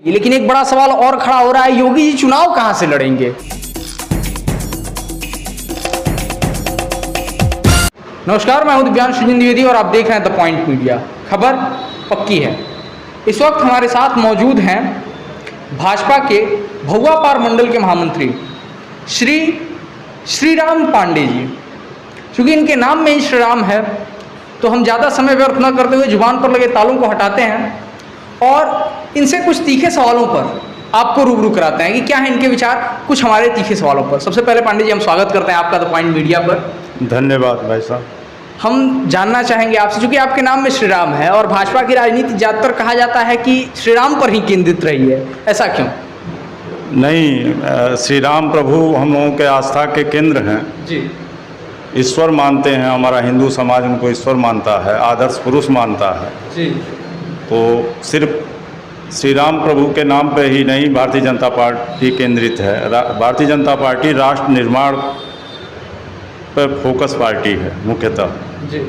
लेकिन एक बड़ा सवाल और खड़ा हो रहा है, योगी जी चुनाव कहां से लड़ेंगे? नमस्कार, मैं हूं दिव्यांश द्विवेदी और आप देख रहे हैं द पॉइंट मीडिया। खबर पक्की है। इस वक्त हमारे साथ मौजूद हैं भाजपा के भहुआ पार मंडल के महामंत्री श्रीराम पांडे जी। क्योंकि इनके नाम में ही श्रीराम है तो हम ज़्यादा समय व्यर्थ न करते हुए जुबान पर लगे तालों को हटाते हैं और इनसे कुछ तीखे सवालों पर आपको रूबरू कराते हैं कि क्या है इनके विचार कुछ हमारे तीखे सवालों पर। सबसे पहले पांडे जी, हम स्वागत करते हैं आपका द पॉइंट मीडिया पर। धन्यवाद भाई साहब। हम जानना चाहेंगे आपसे, चूंकि आपके नाम में श्रीराम है और भाजपा की राजनीति ज़्यादातर कहा जाता है कि श्रीराम पर ही केंद्रित रही है, ऐसा क्यों? नहीं, श्री राम प्रभु हम लोगों के आस्था के केंद्र हैं जी। ईश्वर मानते हैं, हमारा हिंदू समाज उनको ईश्वर मानता है, आदर्श पुरुष मानता है जी। तो सिर्फ श्री राम प्रभु के नाम पे ही नहीं भारतीय जनता पार्टी केंद्रित है। भारतीय जनता पार्टी राष्ट्र निर्माण पर फोकस पार्टी है मुख्यतः। जी।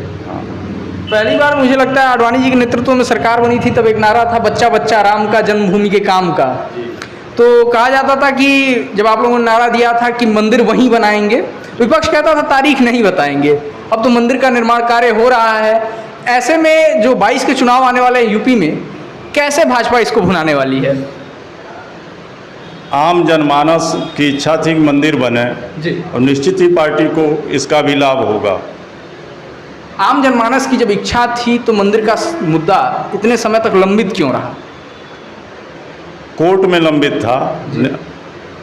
पहली बार मुझे लगता है आडवाणी जी के नेतृत्व में सरकार बनी थी, तब एक नारा था बच्चा बच्चा राम का, जन्मभूमि के काम का। तो कहा जाता था कि जब आप लोगों ने नारा दिया था कि मंदिर वहीं बनाएंगे, विपक्ष कहता था तारीख नहीं बताएंगे। अब तो मंदिर का निर्माण कार्य हो रहा है। ऐसे में जो 22 के चुनाव आने वाले हैं यूपी में, कैसे भाजपा इसको भुनाने वाली है? आम जनमानस की इच्छा थी कि मंदिर बने जी। और निश्चित ही पार्टी को इसका भी लाभ होगा। आम जनमानस की जब इच्छा थी तो मंदिर का मुद्दा इतने समय तक लंबित क्यों रहा? कोर्ट में लंबित था।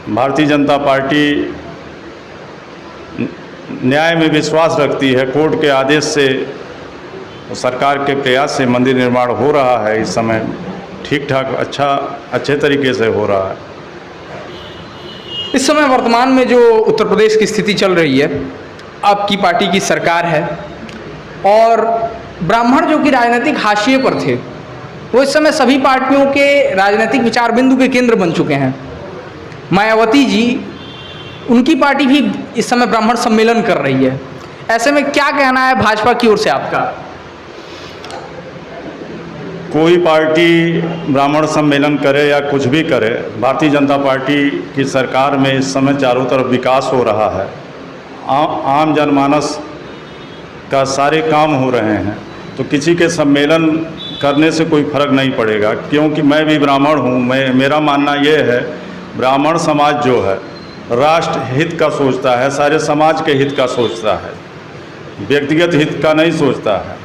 भारतीय जनता पार्टी न्याय में विश्वास रखती है। कोर्ट के आदेश से, सरकार के प्रयास से मंदिर निर्माण हो रहा है। इस समय ठीक ठाक अच्छे तरीके से हो रहा है। इस समय वर्तमान में जो उत्तर प्रदेश की स्थिति चल रही है, आपकी पार्टी की सरकार है और ब्राह्मण जो कि राजनीतिक हाशिए पर थे वो इस समय सभी पार्टियों के राजनीतिक विचार बिंदु के केंद्र बन चुके हैं। मायावती जी, उनकी पार्टी भी इस समय ब्राह्मण सम्मेलन कर रही है। ऐसे में क्या कहना है भाजपा की ओर से आपका? कोई पार्टी ब्राह्मण सम्मेलन करे या कुछ भी करे, भारतीय जनता पार्टी की सरकार में इस समय चारों तरफ विकास हो रहा है। आम जनमानस का सारे काम हो रहे हैं, तो किसी के सम्मेलन करने से कोई फर्क नहीं पड़ेगा। क्योंकि मैं भी ब्राह्मण हूँ। मेरा मानना ये है, ब्राह्मण समाज जो है राष्ट्र हित का सोचता है, सारे समाज के हित का सोचता है, व्यक्तिगत हित का नहीं सोचता है।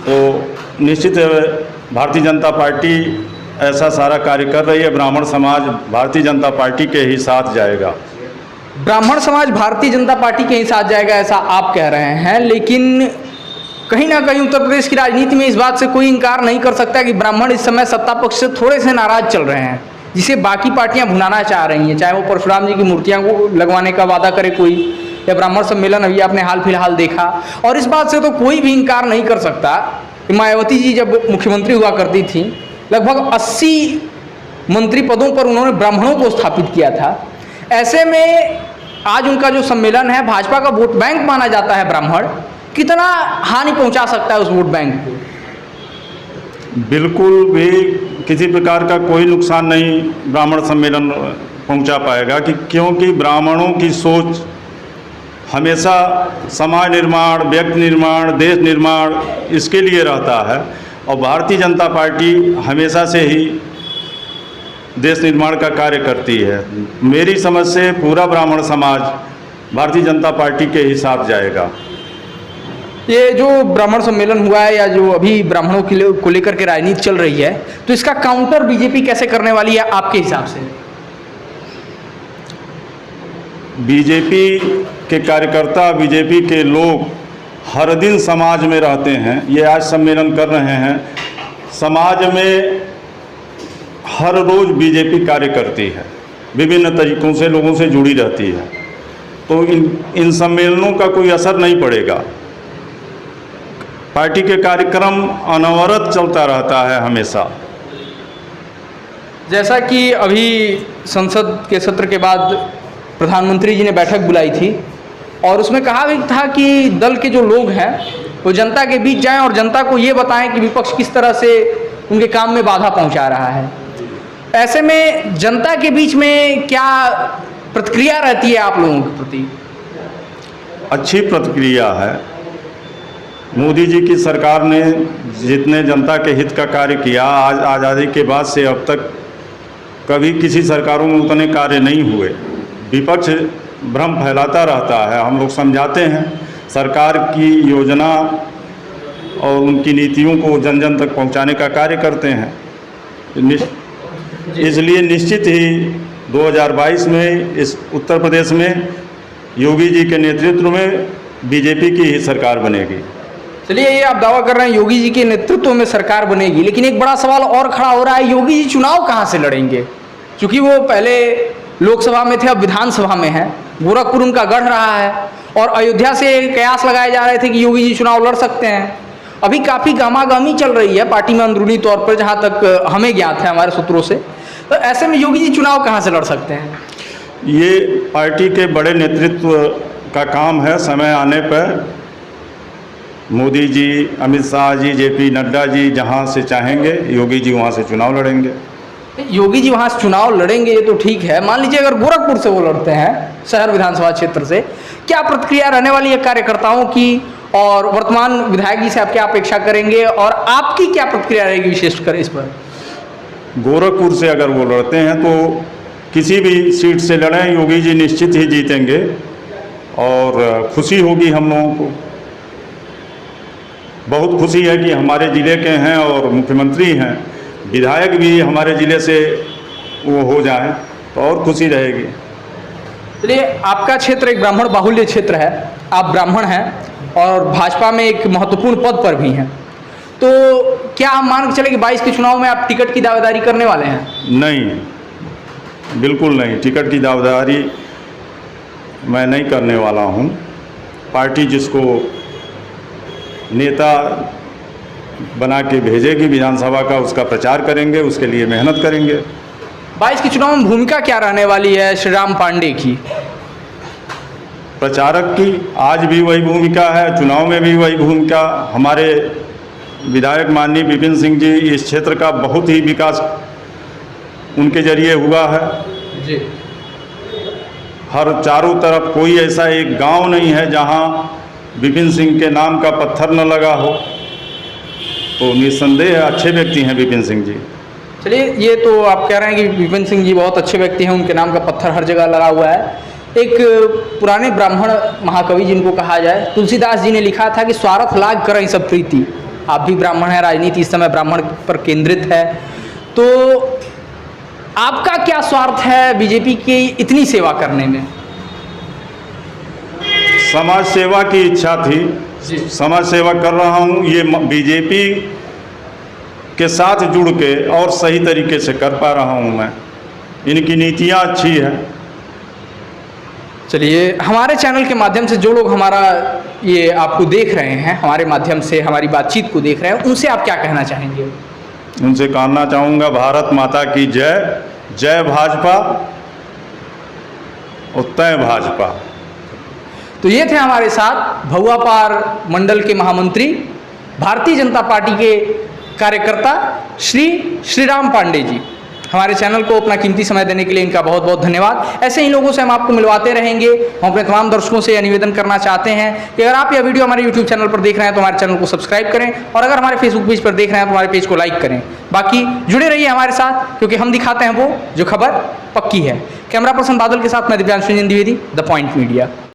तो निश्चित भारतीय जनता पार्टी ऐसा सारा कार्य कर रही है। ब्राह्मण समाज भारतीय जनता पार्टी के ही साथ जाएगा। ब्राह्मण समाज भारतीय जनता पार्टी के ही साथ जाएगा, ऐसा आप कह रहे हैं, लेकिन कहीं ना कहीं उत्तर प्रदेश की राजनीति में इस बात से कोई इनकार नहीं कर सकता कि ब्राह्मण इस समय सत्ता पक्ष से थोड़े से नाराज चल रहे हैं, जिसे बाकी पार्टियां भुनाना चाह रही हैं। चाहे वो परशुराम जी की मूर्तियां को लगवाने का वादा करे कोई, या ब्राह्मण सम्मेलन अभी आपने हाल फिलहाल देखा। और इस बात से तो कोई भी इनकार नहीं कर सकता कि मायावती जी जब मुख्यमंत्री हुआ करती थी, लगभग 80 मंत्री पदों पर उन्होंने ब्राह्मणों को स्थापित किया था। ऐसे में आज उनका जो सम्मेलन है, भाजपा का वोट बैंक माना जाता है ब्राह्मण, कितना हानि पहुंचा सकता है उस वोट बैंक को? बिल्कुल भी किसी प्रकार का कोई नुकसान नहीं ब्राह्मण सम्मेलन पहुंचा पाएगा क्योंकि ब्राह्मणों की सोच हमेशा समाज निर्माण, व्यक्ति निर्माण, देश निर्माण इसके लिए रहता है। और भारतीय जनता पार्टी हमेशा से ही देश निर्माण का कार्य करती है। मेरी समझ से पूरा ब्राह्मण समाज भारतीय जनता पार्टी के ही साथ जाएगा। ये जो ब्राह्मण सम्मेलन हुआ है या जो अभी ब्राह्मणों को लेकर के राजनीति चल रही है, तो इसका काउंटर बीजेपी कैसे करने वाली है आपके हिसाब से? बीजेपी के कार्यकर्ता, बीजेपी के लोग हर दिन समाज में रहते हैं। ये आज सम्मेलन कर रहे हैं। समाज में हर रोज़ बीजेपी कार्य करती है, विभिन्न तरीक़ों से लोगों से जुड़ी रहती है। तो इन सम्मेलनों का कोई असर नहीं पड़ेगा। पार्टी के कार्यक्रम अनवरत चलता रहता है हमेशा। जैसा कि अभी संसद के सत्र के बाद प्रधानमंत्री जी ने बैठक बुलाई थी और उसमें कहा भी था कि दल के जो लोग हैं वो जनता के बीच जाएं और जनता को ये बताएं कि विपक्ष किस तरह से उनके काम में बाधा पहुंचा रहा है। ऐसे में जनता के बीच में क्या प्रतिक्रिया रहती है आप लोगों के प्रति? अच्छी प्रतिक्रिया है। मोदी जी की सरकार ने जितने जनता के हित का कार्य किया, आज आज़ादी के बाद से अब तक कभी किसी सरकारों में उतने कार्य नहीं हुए। विपक्ष भ्रम फैलाता रहता है, हम लोग समझाते हैं, सरकार की योजना और उनकी नीतियों को जन जन तक पहुंचाने का कार्य करते हैं। इसलिए निश्चित ही 2022 में इस उत्तर प्रदेश में योगी जी के नेतृत्व में बीजेपी की ही सरकार बनेगी। चलिए, ये आप दावा कर रहे हैं योगी जी के नेतृत्व में सरकार बनेगी, लेकिन एक बड़ा सवाल और खड़ा हो रहा है, योगी जी चुनाव कहाँ से लड़ेंगे? क्योंकि वो पहले लोकसभा में थे, अब विधानसभा में है, गोरखपुर उनका गढ़ रहा है, और अयोध्या से कयास लगाए जा रहे थे कि योगी जी चुनाव लड़ सकते हैं। अभी काफ़ी गहमागहमी चल रही है पार्टी में अंदरूनी तौर पर, जहाँ तक हमें ज्ञात है हमारे सूत्रों से। तो ऐसे में योगी जी चुनाव कहाँ से लड़ सकते हैं? ये पार्टी के बड़े नेतृत्व का काम है। समय आने पर मोदी जी, अमित शाह जी, जेपी नड्डा जी जहाँ से चाहेंगे योगी जी वहाँ से चुनाव लड़ेंगे। योगी जी वहाँ से चुनाव लड़ेंगे ये तो ठीक है, मान लीजिए अगर गोरखपुर से वो लड़ते हैं, शहर विधानसभा क्षेत्र से, क्या प्रतिक्रिया रहने वाली है कार्यकर्ताओं की, और वर्तमान विधायक जी से आप क्या अपेक्षा करेंगे, और आपकी क्या प्रतिक्रिया रहेगी विशेषकर इस पर? गोरखपुर से अगर वो लड़ते हैं तो किसी भी सीट से लड़ें, योगी जी निश्चित ही जीतेंगे और खुशी होगी हम लोगों को। बहुत खुशी है कि हमारे ज़िले के हैं और मुख्यमंत्री हैं, विधायक भी हमारे ज़िले से वो हो जाएं तो और खुशी रहेगी। चलिए, आपका क्षेत्र एक ब्राह्मण बाहुल्य क्षेत्र है, आप ब्राह्मण हैं और भाजपा में एक महत्वपूर्ण पद पर भी हैं, तो क्या हम मान के चले कि 22 के चुनाव में आप टिकट की दावेदारी करने वाले हैं? नहीं, बिल्कुल नहीं, टिकट की दावेदारी मैं नहीं करने वाला हूँ। पार्टी जिसको नेता बना के भेजेगी विधानसभा का, उसका प्रचार करेंगे, उसके लिए मेहनत करेंगे। 22 के चुनाव में भूमिका क्या रहने वाली है श्रीराम पांडे की? प्रचारक की आज भी वही भूमिका है, चुनाव में भी वही भूमिका। हमारे विधायक माननीय विपिन सिंह जी, इस क्षेत्र का बहुत ही विकास उनके जरिए हुआ है जी। हर चारों तरफ कोई ऐसा एक गांव नहीं है जहां विपिन सिंह के नाम का पत्थर न लगा हो, तो निस्संदेह अच्छे व्यक्ति हैं विपिन सिंह जी। चलिए, ये तो आप कह रहे हैं कि विपिन सिंह जी बहुत अच्छे व्यक्ति हैं, उनके नाम का पत्थर हर जगह लगा हुआ है। एक पुराने ब्राह्मण महाकवि जिनको कहा जाए, तुलसीदास जी ने लिखा था कि स्वार्थ लाग करई सब प्रीति। आप भी ब्राह्मण हैं, राजनीति इस समय ब्राह्मण पर केंद्रित है, तो आपका क्या स्वार्थ है बीजेपी की इतनी सेवा करने में? समाज सेवा की इच्छा थी, समाज सेवा कर रहा हूँ। ये बीजेपी के साथ जुड़ के और सही तरीके से कर पा रहा हूँ मैं, इनकी नीतियाँ अच्छी हैं। चलिए, हमारे चैनल के माध्यम से जो लोग हमारा ये आपको देख रहे हैं, हमारे माध्यम से हमारी बातचीत को देख रहे हैं, उनसे आप क्या कहना चाहेंगे? उनसे कहना चाहूँगा, भारत माता की जय, जय भाजपा और तय भाजपा। तो ये थे हमारे साथ भुआपार मंडल के महामंत्री, भारतीय जनता पार्टी के कार्यकर्ता श्रीराम पांडे जी। हमारे चैनल को अपना कीमती समय देने के लिए इनका बहुत बहुत धन्यवाद। ऐसे ही लोगों से हम आपको मिलवाते रहेंगे। हम अपने तमाम दर्शकों से यह निवेदन करना चाहते हैं कि अगर आप यह वीडियो हमारे YouTube चैनल पर देख रहे हैं तो हमारे चैनल को सब्सक्राइब करें, और अगर हमारे Facebook पेज पर देख रहे हैं तो हमारे पेज को लाइक करें। बाकी जुड़े रहिए हमारे साथ, क्योंकि हम दिखाते हैं वो जो खबर पक्की है। कैमरा पर्सन बादल के साथ मैं Divyanshu Dwivedi, the point media.